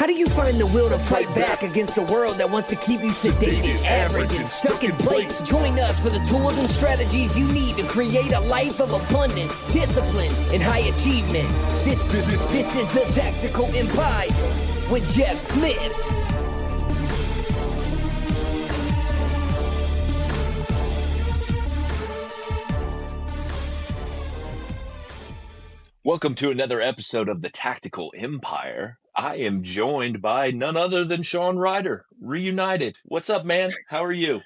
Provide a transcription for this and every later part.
How do you find the will to fight back against a world that wants to keep you sedated, average, and stuck in place? Join us for the tools and strategies you need to create a life of abundance, discipline, and high achievement. This is the Tactical Empire with Jeff Smith. Welcome to another episode of the Tactical Empire. I am joined by none other than Sean Ryder, reunited. What's up, man? How are you?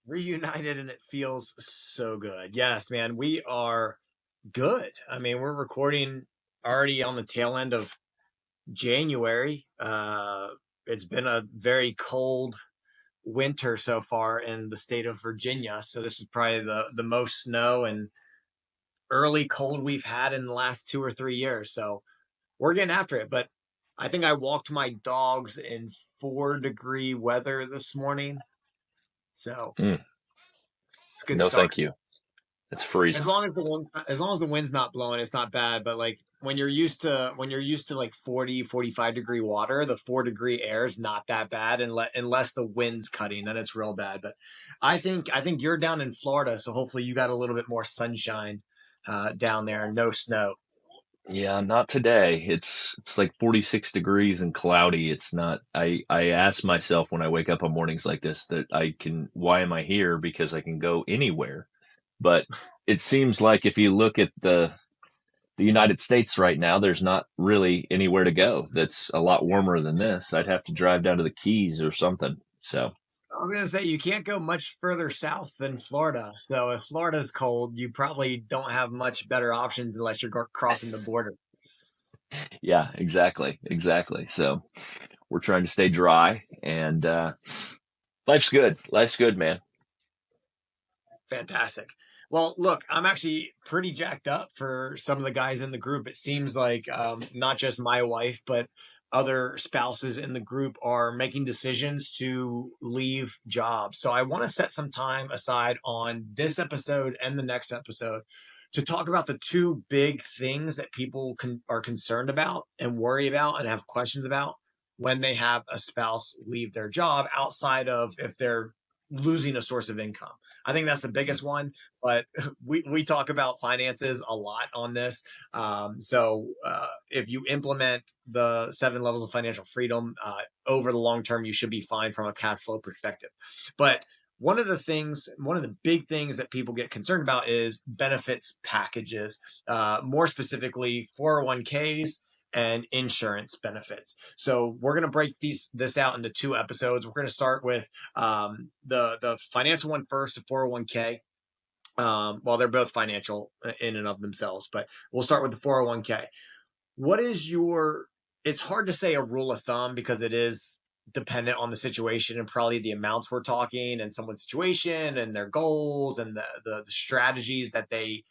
Reunited, and it feels so good. Yes, man, we are good. I mean, we're recording already on the tail end of January. It's been a very cold winter so far in the state of Virginia. So this is probably the most snow and early cold we've had in the last 2 or 3 years. So we're getting after it. But I think I walked my dogs in 4-degree weather this morning. So it's good. No, start. thank you. It's freezing. As long as the wind's not blowing, it's not bad. But like when you're used to like 40, 45-degree water, the 4-degree air is not that bad unless the wind's cutting, then it's real bad. But I think you're down in Florida, so hopefully you got a little bit more sunshine down there, no snow. Yeah, not today. It's like 46 degrees and cloudy. It's not. I ask myself when I wake up on mornings like this that why am I here? Because I can go anywhere. But it seems like if you look at the United States right now, there's not really anywhere to go that's a lot warmer than this. I'd have to drive down to the Keys or something. So I was going to say, you can't go much further south than Florida. So if Florida's cold, you probably don't have much better options unless you're crossing the border. yeah, exactly. So we're trying to stay dry, and life's good. Life's good, man. Fantastic. Well, look, I'm actually pretty jacked up for some of the guys in the group. It seems like not just my wife, but other spouses in the group are making decisions to leave jobs. So I want to set some time aside on this episode and the next episode to talk about the two big things that people are concerned about and worry about and have questions about when they have a spouse leave their job, outside of if they're losing a source of income. I think that's the biggest one, but we talk about finances a lot on this. So if you implement the 7 levels of financial freedom over the long term, you should be fine from a cash flow perspective. But one of the big things that people get concerned about is benefits packages, more specifically 401ks and insurance benefits. So we're going to break this out into 2 episodes. We're going to start with the financial one first, the 401k. Well, they're both financial in and of themselves, but we'll start with the 401k. What is it's hard to say a rule of thumb because it is dependent on the situation and probably the amounts we're talking and someone's situation and their goals and the strategies that they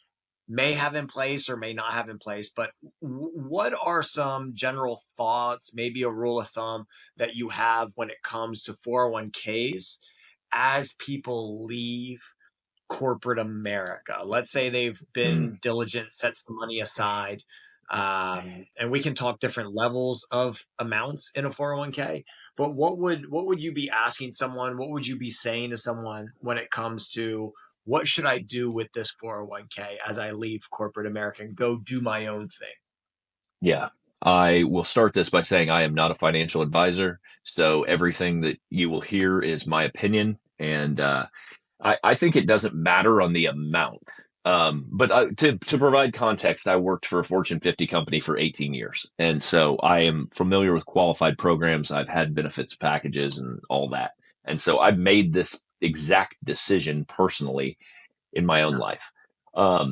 may have in place or may not have in place. But what are some general thoughts, maybe a rule of thumb that you have when it comes to 401ks as people leave corporate America? Let's say they've been diligent, set some money aside, and we can talk different levels of amounts in a 401k. But what would you be asking someone? What would you be saying to someone when it comes to what should I do with this 401k as I leave corporate America and go do my own thing? Yeah, I will start this by saying I am not a financial advisor. So everything that you will hear is my opinion. And I think it doesn't matter on the amount. But to provide context, I worked for a Fortune 50 company for 18 years. And so I am familiar with qualified programs. I've had benefits packages and all that. And so I've made this exact decision personally in my own life. I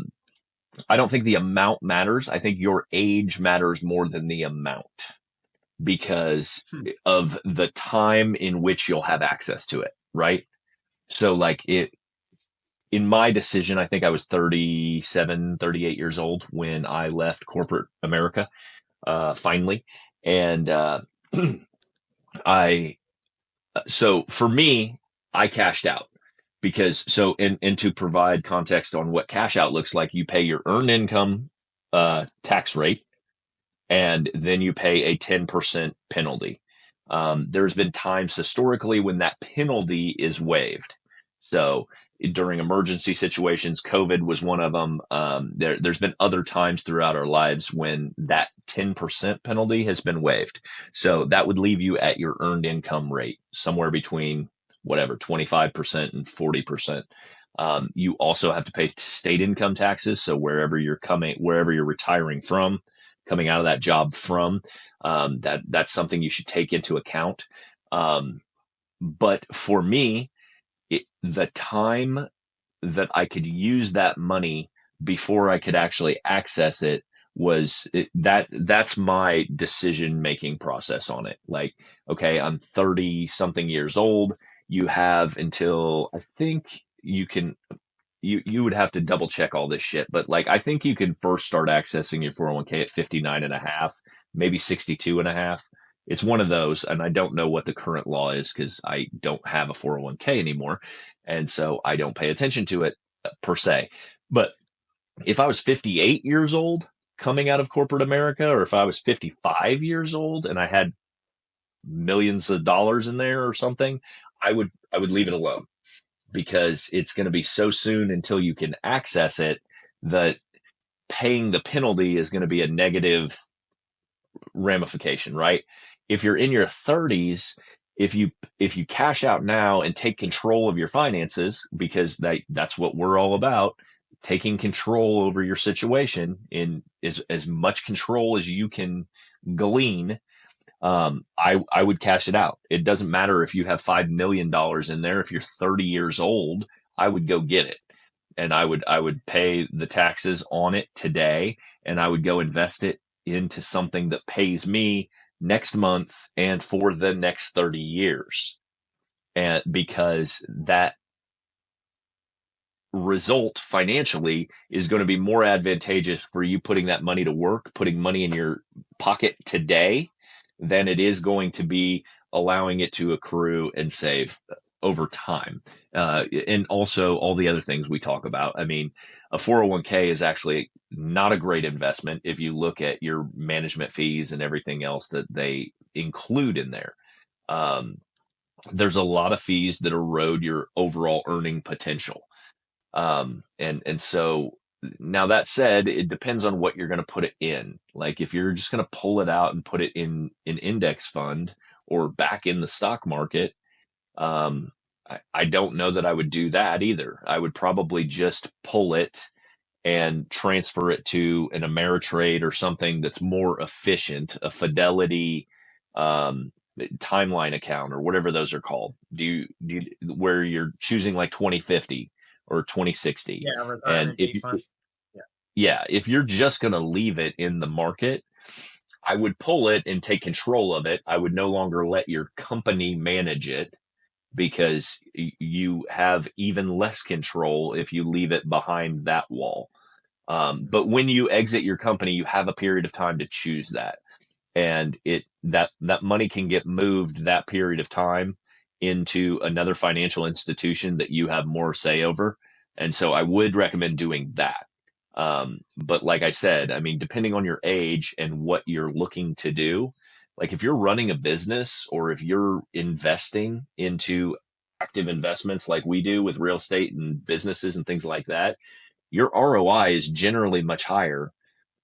don't think the amount matters. I think your age matters more than the amount because of the time in which you'll have access to it, right? So like in my decision, I think I was 37, 38 years old when I left corporate America, finally. And so for me, I cashed out because and to provide context on what cash out looks like, you pay your earned income tax rate, and then you pay a 10% penalty. There's been times historically when that penalty is waived. So during emergency situations, COVID was one of them. There's been other times throughout our lives when that 10% penalty has been waived. So that would leave you at your earned income rate, somewhere between whatever, 25% and 40%. You also have to pay state income taxes. So wherever you're retiring from, coming out of that job from, that's something you should take into account. But for me, the time that I could use that money before I could actually access it that's my decision making process on it. Like, okay, I'm 30 something years old. You have until, I think you can, you would have to double check all this shit, but like I think you can first start accessing your 401k at 59 and a half, maybe 62 and a half. It's one of those, and I don't know what the current law is because I don't have a 401k anymore, and so I don't pay attention to it per se. But if I was 58 years old coming out of corporate America, or if I was 55 years old and I had millions of dollars in there or something, I would leave it alone, because it's going to be so soon until you can access it that paying the penalty is going to be a negative ramification, right? If you're in your 30s, if you cash out now and take control of your finances, because that's what we're all about, taking control over your situation in as much control as you can glean. I would cash it out. It doesn't matter if you have $5 million in there. If you're 30 years old, I would go get it, and I would pay the taxes on it today, and I would go invest it into something that pays me next month and for the next 30 years. And because that result financially is going to be more advantageous for you putting that money to work, putting money in your pocket today, than it is going to be allowing it to accrue and save over time. And also all the other things we talk about. I mean, a 401k is actually not a great investment if you look at your management fees and everything else that they include in there. Um, there's a lot of fees that erode your overall earning potential. And so now that said, it depends on what you're going to put it in. Like if you're just going to pull it out and put it in an index fund or back in the stock market, I don't know that I would do that either. I would probably just pull it and transfer it to an Ameritrade or something that's more efficient, a Fidelity, timeline account, or whatever those are called. Where you're choosing like 2050 or 2060. Yeah, And retirement date funds. Yeah. yeah, if you're just going to leave it in the market, I would pull it and take control of it. I would no longer let your company manage it, because you have even less control if you leave it behind that wall. But when you exit your company, you have a period of time to choose that, and that money can get moved that period of time into another financial institution that you have more say over. And so I would recommend doing that. But like I said, I mean, depending on your age and what you're looking to do, like if you're running a business or if you're investing into active investments like we do with real estate and businesses and things like that, your ROI is generally much higher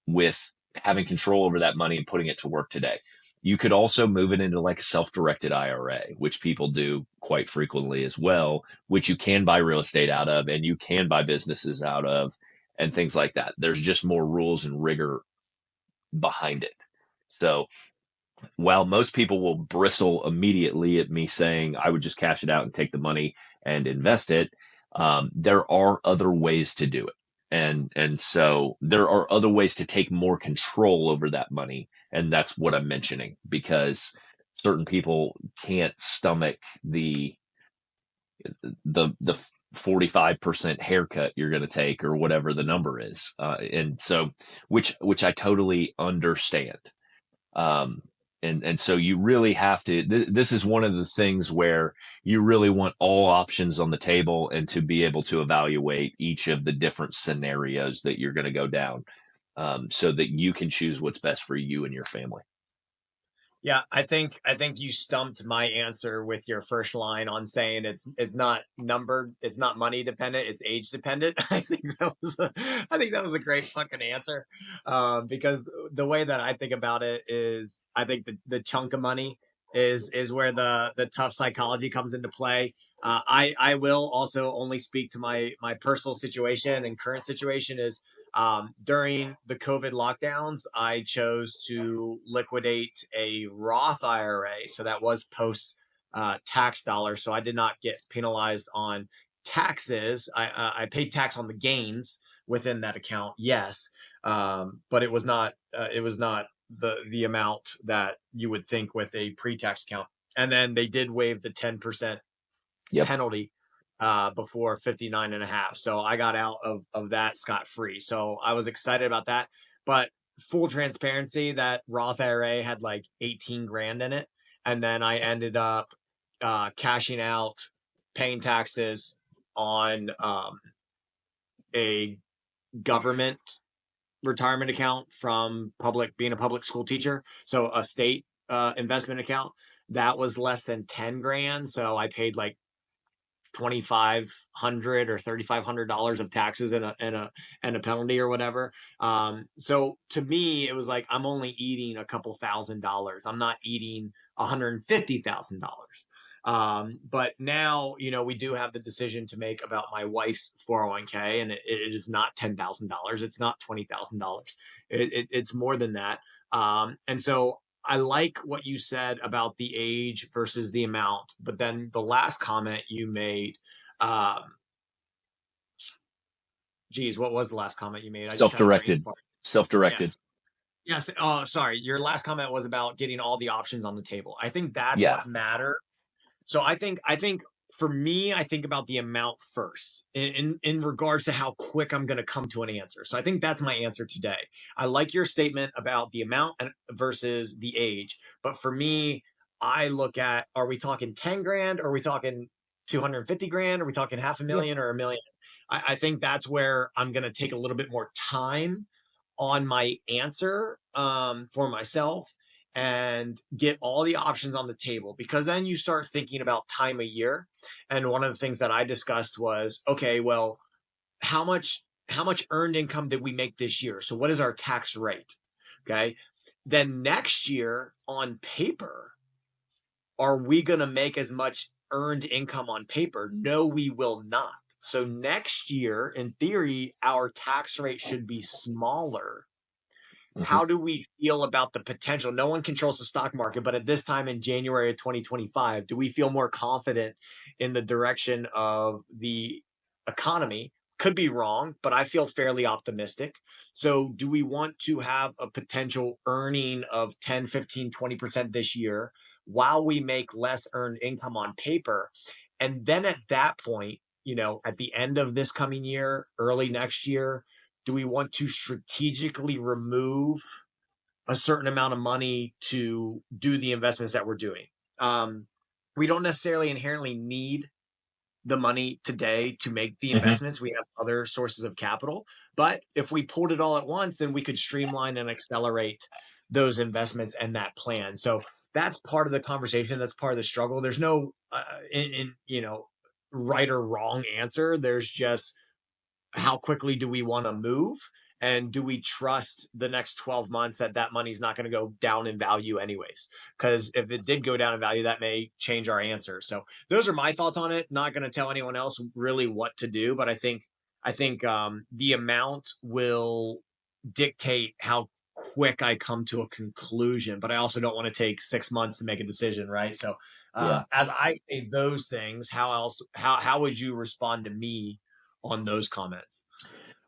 with having control over that money and putting it to work today. You could also move it into like a self-directed IRA, which people do quite frequently as well, which you can buy real estate out of and you can buy businesses out of and things like that. There's just more rules and rigor behind it. So while most people will bristle immediately at me saying I would just cash it out and take the money and invest it, there are other ways to do it. And so there are other ways to take more control over that money. And that's what I'm mentioning, because certain people can't stomach the 45% haircut you're going to take, or whatever the number is. And so, which I totally understand. Um, and so you really have to, this is one of the things where you really want all options on the table and to be able to evaluate each of the different scenarios that you're going to go down, so that you can choose what's best for you and your family. Yeah, I think you stumped my answer with your first line on saying it's not numbered, it's not money dependent, it's age dependent. I think that was a great fucking answer, because the way that I think about it is I think the chunk of money is where the tough psychology comes into play. I will also only speak to my personal situation and current situation is during the COVID lockdowns, I chose to liquidate a Roth IRA. So that was post tax dollars. So I did not get penalized on taxes. I paid tax on the gains within that account, yes, but it was not the amount that you would think with a pre-tax account. And then they did waive the 10% Yep. penalty before 59 and a half. So I got out of that scot free. So I was excited about that. But full transparency, that Roth IRA had like 18 grand in it. And then I ended up cashing out, paying taxes on a government retirement account from being a public school teacher. So a state investment account that was less than 10 grand. So I paid like 2,500 or $3,500 of taxes and a penalty or whatever. So to me, it was like I'm only eating a couple $1,000s. I'm not eating $150,000. But now, we do have the decision to make about my wife's 401k, and it is not $10,000. It's not $20,000. It's more than that. And so I like what you said about the age versus the amount, but then the last comment you made, um, geez, what was the last comment you made? I just had a brain Self-directed. fart. Yeah. Self-directed. Yes. Oh, sorry. Your last comment was about getting all the options on the table. I think that's Yeah. what matters. So I think for me, I think about the amount first in regards to how quick I'm going to come to an answer. So I think that's my answer today. I like your statement about the amount versus the age, but for me, I look at, are we talking 10 grand? Or are we talking 250 grand? Are we talking half a Yeah. million or a million? I think that's where I'm going to take a little bit more time on my answer for myself and get all the options on the table, because then you start thinking about time of year. And one of the things that I discussed was, okay, well, how much earned income did we make this year? So what is our tax rate? Okay. Then next year on paper, are we going to make as much earned income on paper? No, we will not. So next year, in theory, our tax rate should be smaller. Mm-hmm. How do we feel about the potential? No one controls the stock market, but at this time in January of 2025, do we feel more confident in the direction of the economy? Could be wrong, but I feel fairly optimistic. So do we want to have a potential earning of 10, 15, 20% this year while we make less earned income on paper? And then at that point, at the end of this coming year, early next year, do we want to strategically remove a certain amount of money to do the investments that we're doing? We don't necessarily inherently need the money today to make the Mm-hmm. investments. We have other sources of capital, but if we pulled it all at once, then we could streamline and accelerate those investments and that plan. So that's part of the conversation. That's part of the struggle. There's no right or wrong answer. There's just, how quickly do we want to move, and do we trust the next 12 months that money's not going to go down in value anyways? Because if it did go down in value, that may change our answer. So those are my thoughts on it. Not going to tell anyone else really what to do, but I think the amount will dictate how quick I come to a conclusion, but I also don't want to take 6 months to make a decision, right? So Yeah. as I say those things, how would you respond to me on those comments?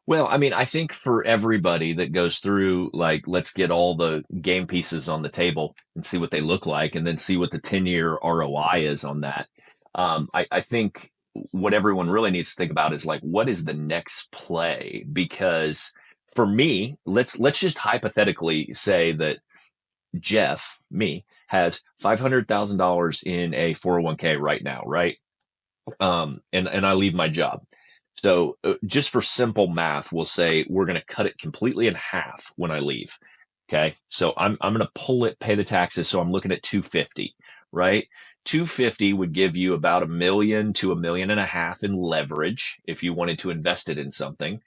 Well, I mean, I think for everybody that goes through, like, let's get all the game pieces on the table and see what they look like, and then see what the 10-year ROI is on that. I think what everyone really needs to think about is like, what is the next play? Because for me, let's just hypothetically say that Jeff, me, has $500,000 in a 401k right now, right? And I leave my job. So just for simple math, we'll say we're going to cut it completely in half when I leave. Okay. So I'm going to pull it, pay the taxes. So I'm looking at 250, right? 250 would give you about a million to a million and a half in leverage if you wanted to invest it in something.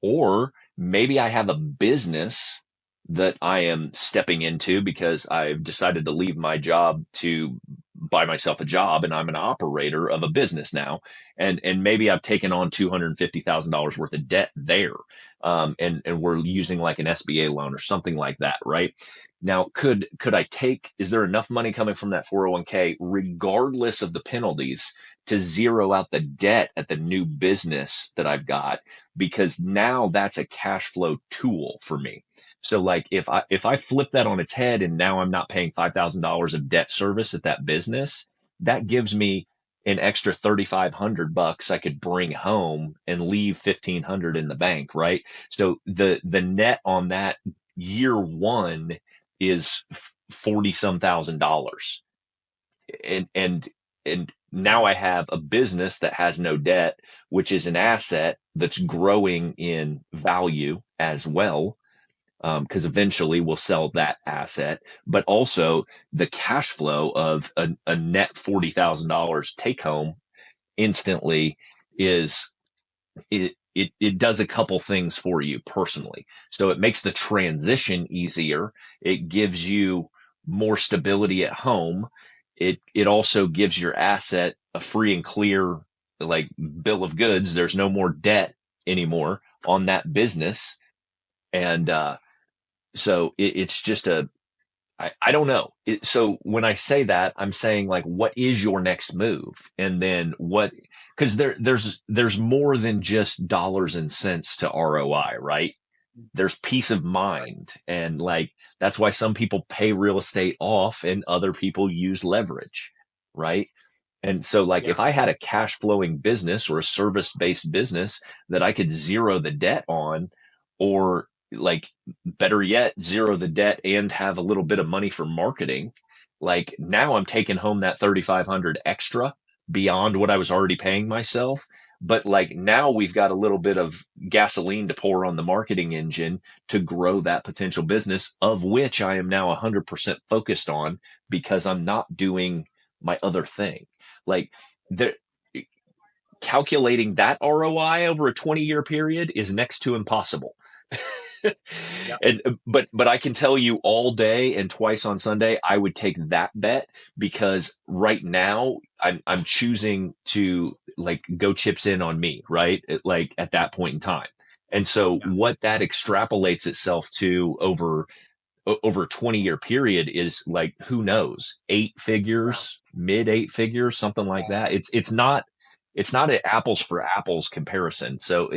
Or maybe I have a business that I am stepping into because I've decided to leave my job to buy myself a job, and I'm an operator of a business now. And maybe I've taken on $250,000 worth of debt there, and we're using like an SBA loan or something like that, right? Now, could I take? Is there enough money coming from that 401k, regardless of the penalties, to zero out the debt at the new business that I've got? Because now that's a cash flow tool for me. So, like, if I flip that on its head and now I'm not paying $5,000 of debt service at that business, that gives me an extra 3,500 bucks I could bring home and leave 1,500 in the bank, right? So the net on that year one is 40 some $1,000. And now I have a business that has no debt, which is an asset that's growing in value as well. Because eventually we'll sell that asset, but also the cash flow of a net $40,000 take home instantly is it does a couple things for you personally. So it makes the transition easier. It gives you more stability at home. It also gives your asset a free and clear like bill of goods. There's no more debt anymore on that business. And so it's just I don't know. So when I say that, I'm saying like, what is your next move? And then what, because there's more than just dollars and cents to ROI, right? There's peace of mind. And like, that's why some people pay real estate off and other people use leverage, right? And so, like, Yeah. if I had a cash flowing business or a service based business that I could zero the debt on, or like better yet, zero the debt and have a little bit of money for marketing, like now I'm taking home that 3,500 extra beyond what I was already paying myself. But like now we've got a little bit of gasoline to pour on the marketing engine to grow that potential business, of which I am now 100% focused on because I'm not doing my other thing. Like the calculating that ROI over a 20-year period is next to impossible. Yep. And but I can tell you all day and twice on Sunday I would take that bet, because right now I'm choosing to like go chips in on me, right? Like at that point in time. And so Yeah. what that extrapolates itself to over a 20-year period is like, who knows, eight Wow. figures, mid eight figures, something like that. It's not an apples for apples comparison. So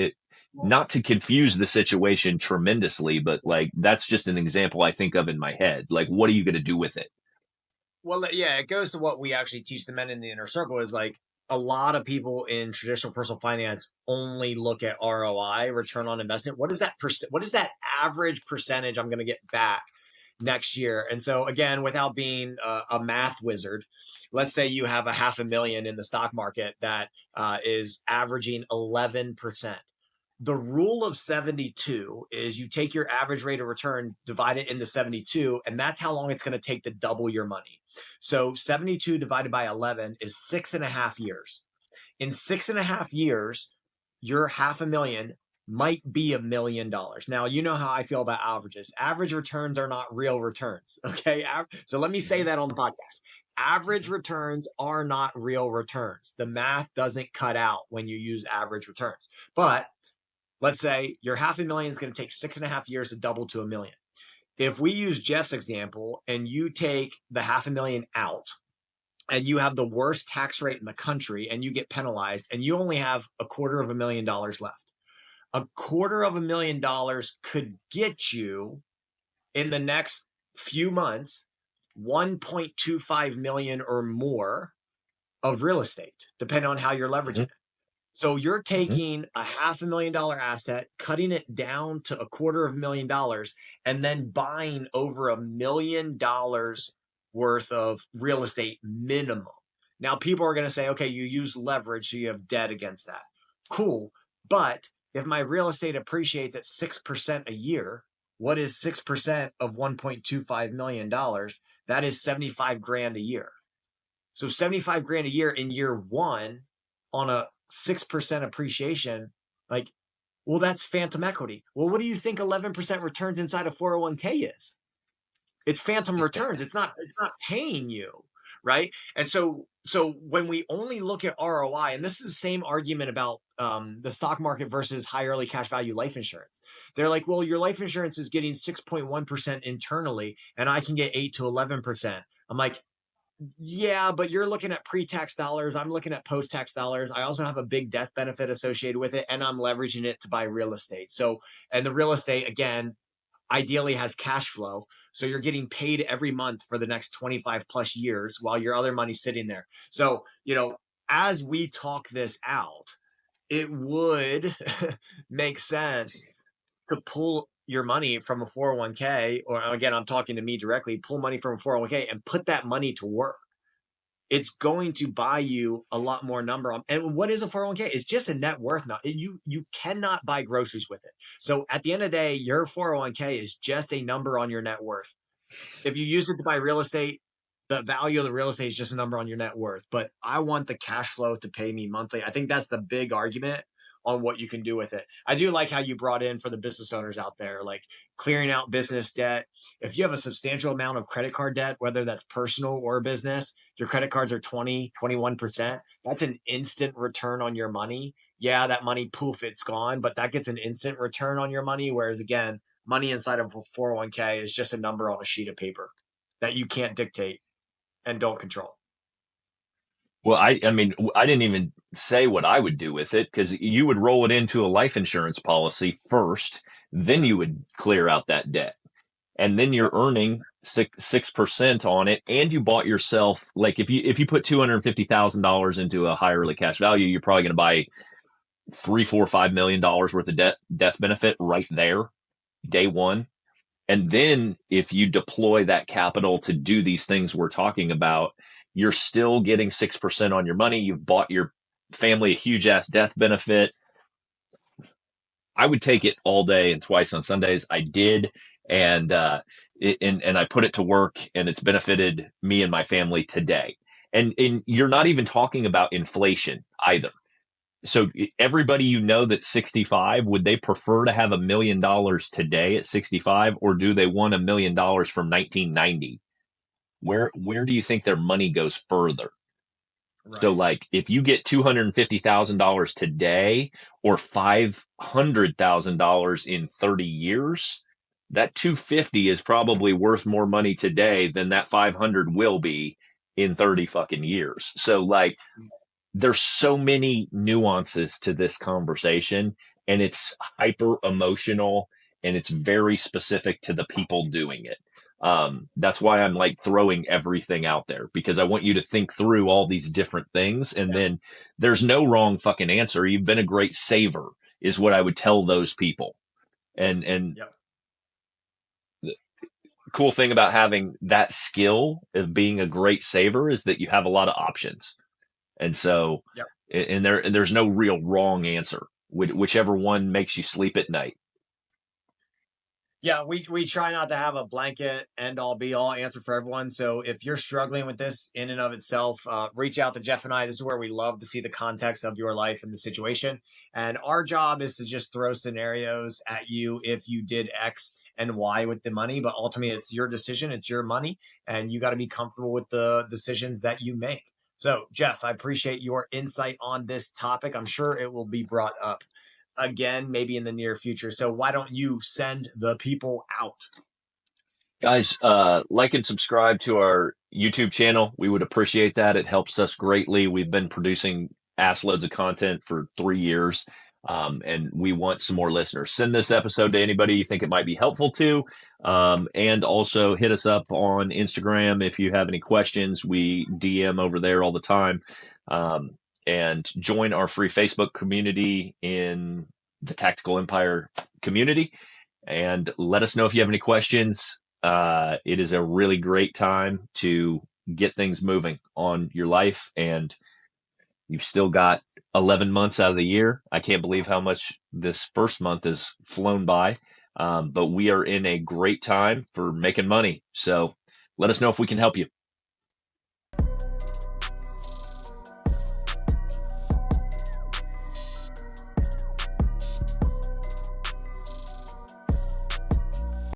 not to confuse the situation tremendously, but like that's just an example I think of in my head. Like, what are you going to do with it? Well, yeah, it goes to what we actually teach the men in the inner circle is like a lot of people in traditional personal finance only look at ROI, return on investment. What is that what is that average percentage I'm going to get back next year? And so again, without being a math wizard, let's say you have a 500,000 in the stock market that is averaging 11%. The rule of 72 is you take your average rate of return, divide it into 72, and that's how long it's going to take to double your money. So 72 divided by 11 is 6.5 years. In 6.5 years, your 500,000 might be $1 million. Now, you know how I feel about averages. Average returns are not real returns. Okay. So let me say that on the podcast. Average returns are not real returns. The math doesn't cut out when you use average returns. But let's say your 500,000 is going to take 6.5 years to double to $1 million. If we use Jeff's example and you take the 500,000 out and you have the worst tax rate in the country and you get penalized and you only have $250,000 left, $250,000 could get you in the next few months 1.25 million or more of real estate, depending on how you're leveraging Mm-hmm, it. So you're mm-hmm, taking a $500,000 asset, cutting it down to $250,000, and then buying over $1 million worth of real estate minimum. Now, people are going to say, okay, you use leverage, so you have debt against that. Cool. But if my real estate appreciates at 6% a year, what is 6% of $1.25 million? That is 75 grand a year. So 75 grand a year in year one on a 6% appreciation, like, well, that's phantom equity. Well, what do you think 11% returns inside a 401k is? It's phantom returns. It's not paying you, right? And so when we only look at ROI, and this is the same argument about the stock market versus high early cash value life insurance. They're like, well, your life insurance is getting 6.1% internally, and I can get 8 to 11%. I'm like, yeah, but you're looking at pre-tax dollars. I'm looking at post-tax dollars. I also have a big death benefit associated with it, and I'm leveraging it to buy real estate. So, and the real estate, again, ideally has cash flow. So you're getting paid every month for the next 25 plus years while your other money's sitting there. So, as we talk this out, it would make sense to pull your money from a 401k, or again, I'm talking to me directly, pull money from a 401k and put that money to work. It's going to buy you a lot more number on. And what is a 401k? It's just a net worth. Now you cannot buy groceries with it. So at the end of the day, your 401k is just a number on your net worth. If you use it to buy real estate, the value of the real estate is just a number on your net worth. But I want the cash flow to pay me monthly. I think that's the big argument on what you can do with it. I do like how you brought in for the business owners out there, like clearing out business debt. If you have a substantial amount of credit card debt, whether that's personal or business, your credit cards are 20, 21%. That's an instant return on your money. Yeah, that money, poof, it's gone, but that gets an instant return on your money. Whereas again, money inside of a 401k is just a number on a sheet of paper that you can't dictate and don't control. Well, I mean, I didn't even say what I would do with it, because you would roll it into a life insurance policy first, then you would clear out that debt. And then you're earning 6% on it, and you bought yourself, like, if you put $250,000 into a high early cash value, you're probably going to buy $3, $4, $5 million worth of death benefit right there, day one. And then if you deploy that capital to do these things we're talking about, you're still getting 6% on your money. You've bought your family a huge ass death benefit. I would take it all day and twice on Sundays. I did, and I put it to work, and it's benefited me and my family today. And you're not even talking about inflation either. So everybody that's 65, would they prefer to have $1 million today at 65, or do they want $1 million from 1990? Where do you think their money goes further? Right. So like if you get $250,000 today or $500,000 in 30 years, that 250 is probably worth more money today than that 500 will be in 30 fucking years. So like there's so many nuances to this conversation, and it's hyper emotional, and it's very specific to the people doing it. That's why I'm like throwing everything out there, because I want you to think through all these different things. And then there's no wrong fucking answer. You've been a great saver is what I would tell those people. And the cool thing about having that skill of being a great saver is that you have a lot of options. And so, and there's no real wrong answer, whichever one makes you sleep at night. Yeah, we try not to have a blanket end all be all answer for everyone. So if you're struggling with this in and of itself, reach out to Jeff and I. This is where we love to see the context of your life and the situation. And our job is to just throw scenarios at you if you did X and Y with the money. But ultimately, it's your decision. It's your money. And you got to be comfortable with the decisions that you make. So, Jeff, I appreciate your insight on this topic. I'm sure it will be brought up again, maybe in the near future. So why don't you send the people out? Guys, like and subscribe to our YouTube channel. We would appreciate that. It helps us greatly. We've been producing ass loads of content for 3 years, and we want some more listeners. Send this episode to anybody you think it might be helpful to, and also hit us up on Instagram if you have any questions. We DM over there all the time. And join our free Facebook community in the Tactical Empire community, and let us know if you have any questions. It is a really great time to get things moving on your life, and you've still got 11 months out of the year. I can't believe how much this first month has flown by. But we are in a great time for making money. So let us know if we can help you.